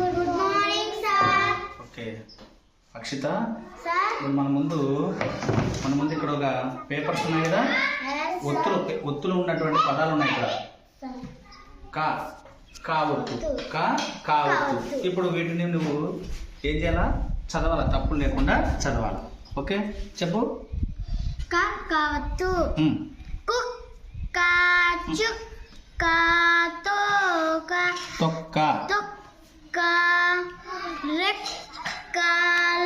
Good morning sir. Okay Akshita, sir ఇప్పుడు మన ముందు ఇక్కడ ఒక పేపర్స్ ఉన్నాయి కదా, ఒత్తులు ఉన్నటువంటి పదాలు ఉన్నాయి ఇక్కడ. కా కా ఒత్తు, కా ఒత్తు. ఇప్పుడు వీటిని నువ్వు ఏం చేయాలా? చదవాలా, తప్పులు లేకుండా చదవాలి. ఓకే చెప్పు. కావత్తు, కుక్క, చుక్క, తోక, తొక్క, తొక్క, రెక్క,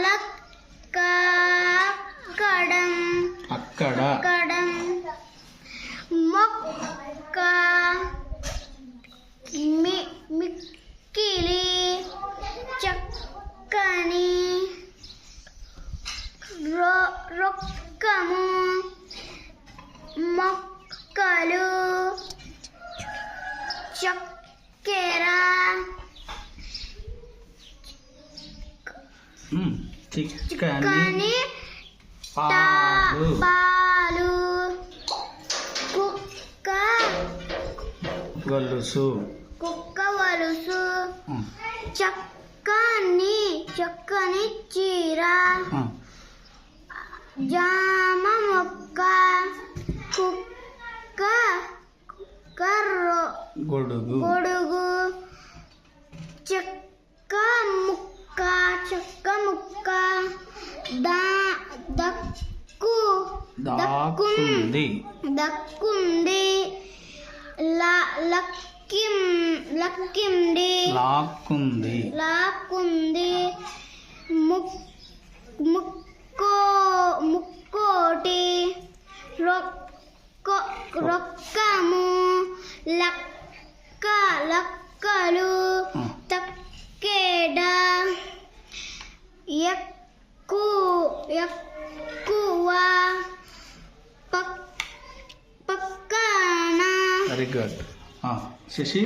లక్క, అక్కడం, అక్కడం, మొక్క, మిక్కిలి, చక్కని, రొక్కము, మొక్కలు, చక్కెర, చిక్కని, పాలు, కుక్క గొలుసు, చక్కని చీర, జామ మొక్క, కుక్క గొడుగు, చెక్క ముక్క, దక్కుంది, లాక్కుంది, ముక్కోటి, రొక్కము, లక్కలు, తక్కెడ, ఎక్కువ, పక్కన. Very good. శశి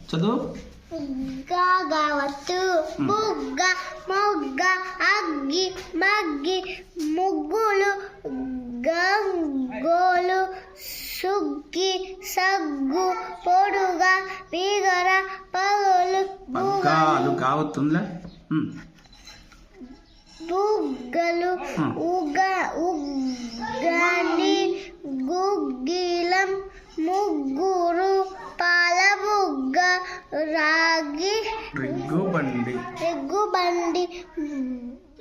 చదువు. గావత్తు, బుగ్గ, మొగ్గ, అగ్గి, మగ్గి, ముగ్గులు, గంగోలు, సుగ్గి, సగ్గు, పొడుగ, బిగర, పగలు, కావత్తుందిలే. బుగ్గలు, ఉగ్గని, గుగ్గిలం, ముగ్గురు, పాల బుగ్గ, రాగి, రిగ్గుబండి,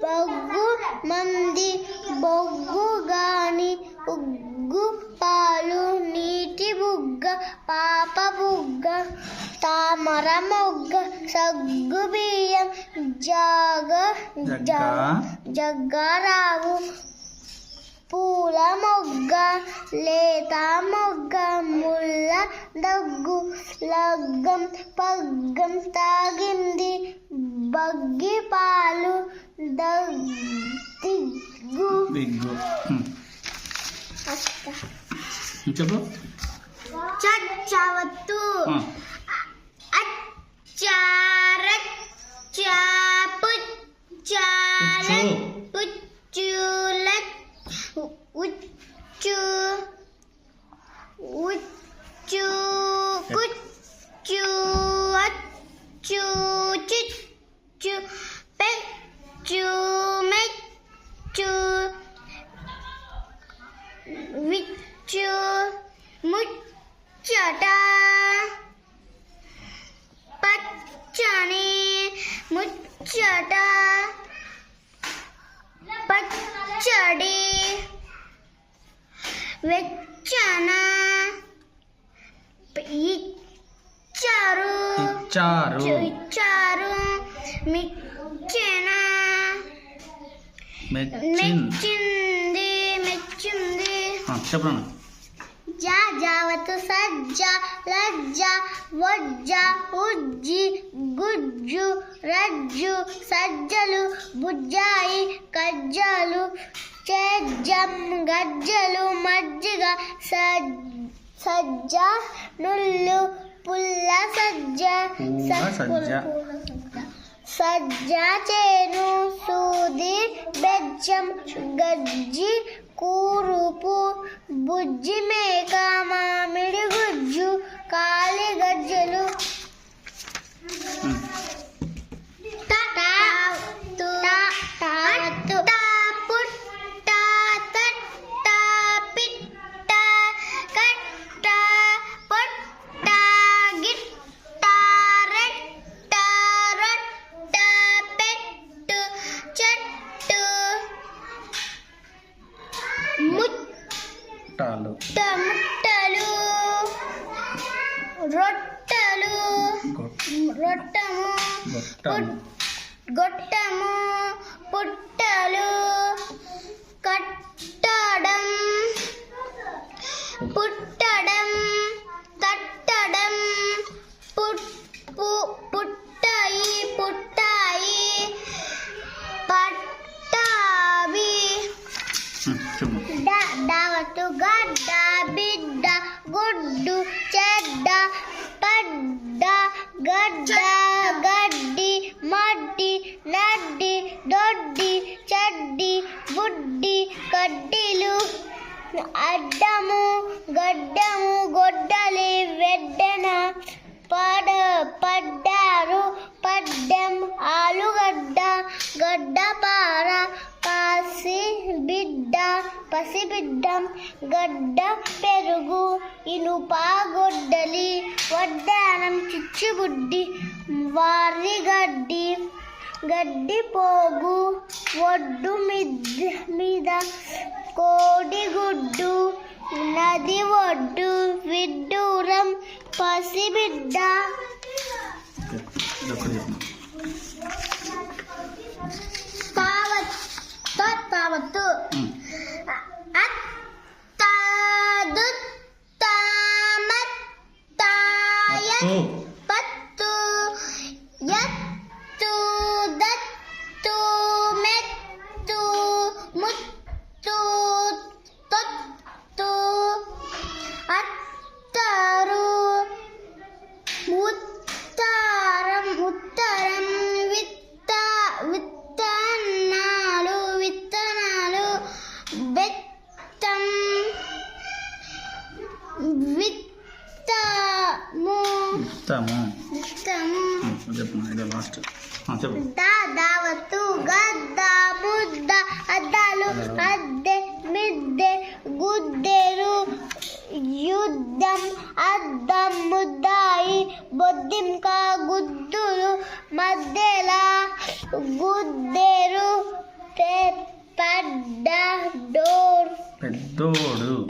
బొగ్గు మంది, బొగ్గు గాని, ఉగ్గు పాలు, నీటి బుగ్గ, పాప బుగ్గ, తామర మొగ్గ, సగ్గు బియ్యం, జగ్గరావు, పూల మొగ్గ, లేత మొగ్గ, ముల్ల దగ్గు, లగ్గం, పగ్గం, తాగింది, బగ్గి పాలు, బిగ్గు. చెప్పు. చచ్చవత్తు, ముచ్చట, పచ్చని, ముచ్చట, పచ్చడి, వెచ్చన, ఇచ్చారు, మెచ్చెన, మెచ్చింది. చెప్పనా? జావతు, సజ్జ, లజ్జ, వజ్జ, ఉజ్జి, గుజ్జు, రజ్జు, సజ్జలు, బుజ్జాయి, కజ్జలు, చెజ్జం, గజ్జలు, మజ్జిగ, సజ్జ, నుల్లు, పుల్ల సజ్జ, సజ్జ చేను, సూది, బెజ్జం, గజ్జి, కూరుపు, బుజ్జి మేక, మామిడి గుజ్జు, కాలి గజ్జలు, గొట్టం. గొట్టము పుట్టలు కట్టడం పుట్టడం తట్టడం పుట్టాయి పుట్టాయి పట్టావి దావతు గడ్డ బిడ్డ గుడ్డు చెడ్డ పడ్డ గడ్డ గడ్డి మడ్డి నడ్డి దొడ్డి చెడ్డి బుడ్డి కడ్డీలు అడ్డము గడ్డము గొడ్డలి వెడ్డన పడ్డారు పడ్డం ఆలుగడ్డ గడ్డపార పసిబిడ్డం గడ్డ పెరుగు ఇనుప గొడ్డలి వడ్డానం చిచ్చుబుడ్డి వారి గడ్డి పోగు ఒడ్డు మీద కోడిగుడ్డు నది ఒడ్డు విడ్డూరం పసిబిడ్డ తావత్తు పత్తు ఎత్తు దత్తు మెత్తు ముత్తు తొత్తు అత్తరు ఉత్తరం విత్తనాలు బెత్తం దావతు గద్ద ముద్ద అద్దాలు అద్దె మిద్దె గుద్దెలు యుద్ధం అద్దం ముద్దాయి బొద్దింక గుద్దులు మధ్యల గుద్దెరు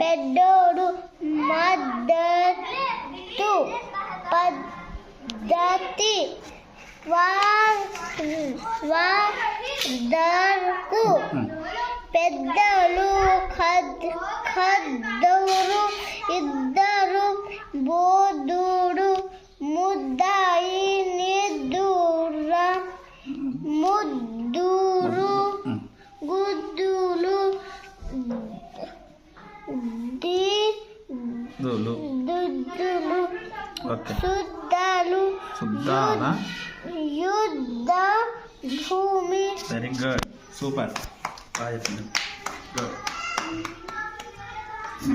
పెద్దోడు మద్దతు పద్ధతి వాదకు పెద్దలు ఖద్దరు ఇద్దరు బోధుడు ముద్దాయి నిద్దుర ముద్దురు గుద్దులు దుద్దులు శుద్ధాల యుద్ధ భూమి. Very good, super.